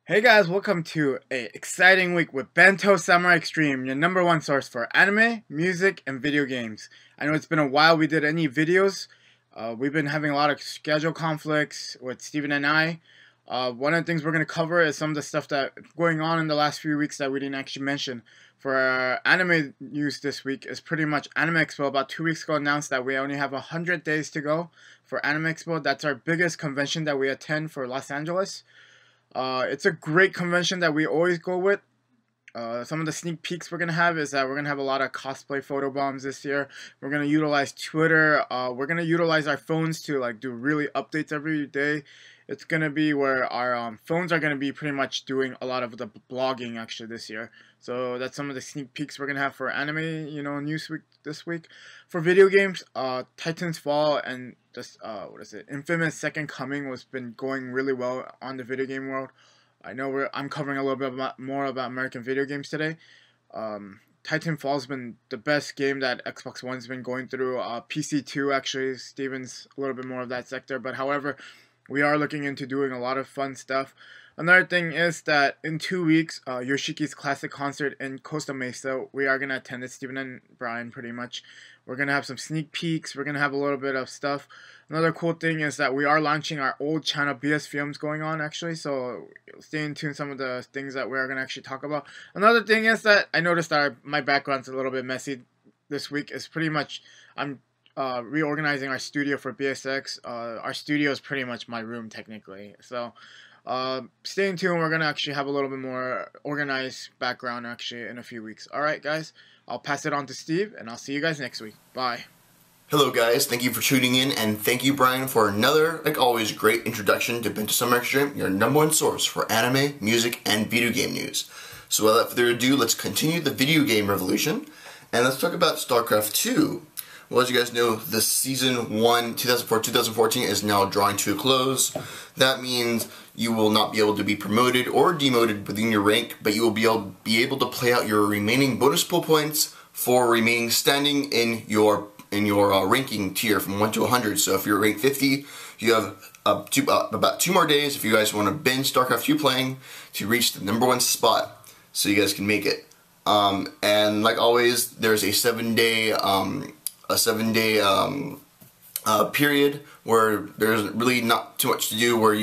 Hey guys, welcome to a exciting week with Bento Samurai Xtreme, your number one source for anime, music, and video games. I know it's been a while we did any videos. We've been having a lot of schedule conflicts with Steven and I. One of the things we're going to cover is some of the stuff that going on in the last few weeks that we didn't actually mention. For our anime news this week is pretty much Anime Expo. About 2 weeks ago announced that we only have 100 days to go for Anime Expo. That's our biggest convention that we attend for Los Angeles. It's a great convention that we always go with. Some of the sneak peeks we're going to have is that we're going to have a lot of cosplay photo bombs this year. We're going to utilize Twitter. We're going to utilize our phones to do really updates every day. It's going to be where our phones are going to be pretty much doing a lot of the blogging actually this year. So that's some of the sneak peeks we're going to have for anime, news week this week. For video games, Titan's Fall and this, Infamous Second Coming was been going really well on the video game world. I know I'm covering a little bit more about American video games today. Titanfall's been the best game that Xbox One's been going through. PC2 actually, Steven's a little bit more of that sector, but however, we are looking into doing a lot of fun stuff. Another thing is that in 2 weeks, Yoshiki's classic concert in Costa Mesa, we are going to attend it, Steven and Brian pretty much. We're going to have some sneak peeks, we're going to have a little bit of stuff. Another cool thing is that we are launching our old channel, BS Films, going on actually, so stay in tune some of the things that we're going to actually talk about. Another thing is that I noticed that my background's a little bit messy this week. Is pretty much, I'm reorganizing our studio for BSX. Our studio is pretty much my room technically, so stay in tune. We're gonna actually have a little bit more organized background actually in a few weeks. Alright guys, I'll pass it on to Steve and I'll see you guys next week. Bye. Hello guys, thank you for tuning in, and thank you Brian for another, like always, great introduction to Bento Summer Xtreme, your number one source for anime, music, and video game news. So without further ado, let's continue the video game revolution, and let's talk about StarCraft 2. Well, as you guys know, the Season 1 2004-2014 is now drawing to a close. That means you will not be able to be promoted or demoted within your rank, but you will be able to play out your remaining bonus pool points for remaining standing in your ranking tier from 1 to 100. So if you're rank 50, you have about 2 more days if you guys want to binge StarCraft 2 playing to reach the number 1 spot, so you guys can make it. And like always, there's a 7-day period where there's really not too much to do, where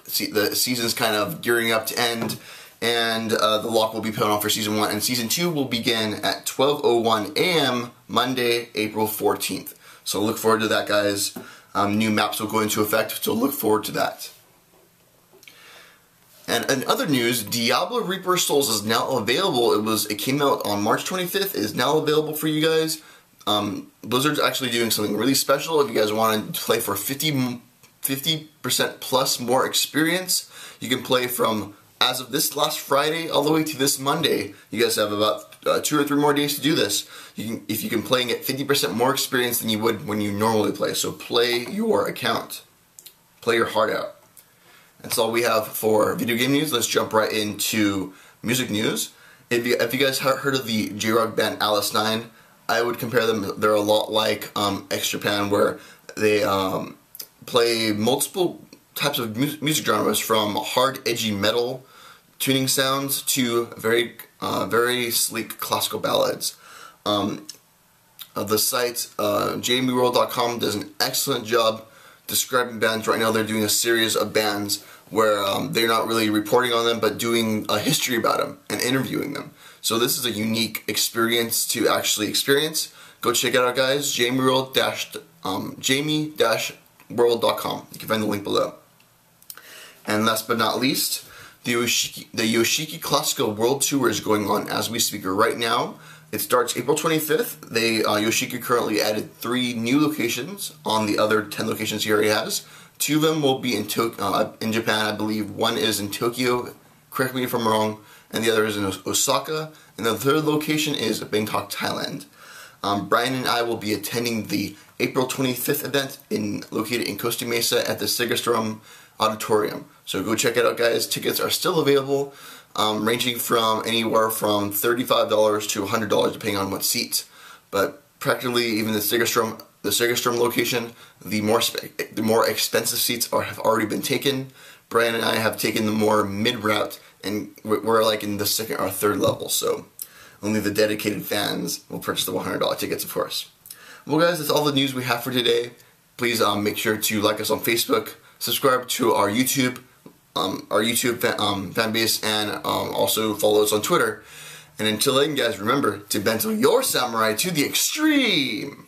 the season's kind of gearing up to end, and the lock will be put on for Season 1, and Season 2 will begin at 12:01 a.m. Monday, April 14th. So look forward to that, guys. New maps will go into effect, so look forward to that. And in other news, Diablo Reaper Souls is now available. It came out on March 25th. It is now available for you guys. Blizzard's actually doing something really special. If you guys want to play for 50% plus more experience, you can play from as of this last Friday all the way to this Monday. You guys have about 2 or 3 more days to do this. If you can play and get 50% more experience than you would when you normally play. So play your account. Play your heart out. That's all we have for video game news. Let's jump right into music news. If you guys have heard of the J-Rock band Alice 9, I would compare them. They're a lot like Xtreme, where they play multiple types of music genres, from hard, edgy metal tuning sounds to very sleek classical ballads. The site jamieworld.com does an excellent job describing bands. Right now they're doing a series of bands where they're not really reporting on them, but doing a history about them and interviewing them. So this is a unique experience to actually experience. Go check it out, guys. jamie-world.com. You can find the link below. And last but not least, the Yoshiki Classical World Tour is going on as we speak right now. It starts April 25th. Yoshiki currently added 3 new locations on the other 10 locations he already has. 2 of them will be in Japan, I believe. 1 is in Tokyo, correct me if I'm wrong, and the other is in Osaka, and the 3rd location is Bangkok, Thailand. Brian and I will be attending the April 25th event located in Costa Mesa at the Xtreme Auditorium. So go check it out, guys. Tickets are still available, ranging from anywhere from $35 to $100 depending on what seats. But practically even the Xtreme the Xtreme location, the more expensive seats have already been taken. Brian and I have taken the more mid route, and we're like in the second or third level, so only the dedicated fans will purchase the $100 tickets, of course. Well, guys, that's all the news we have for today. Please make sure to like us on Facebook, subscribe to our YouTube fan base, and also follow us on Twitter. And until then, guys, remember to bento your samurai to the extreme.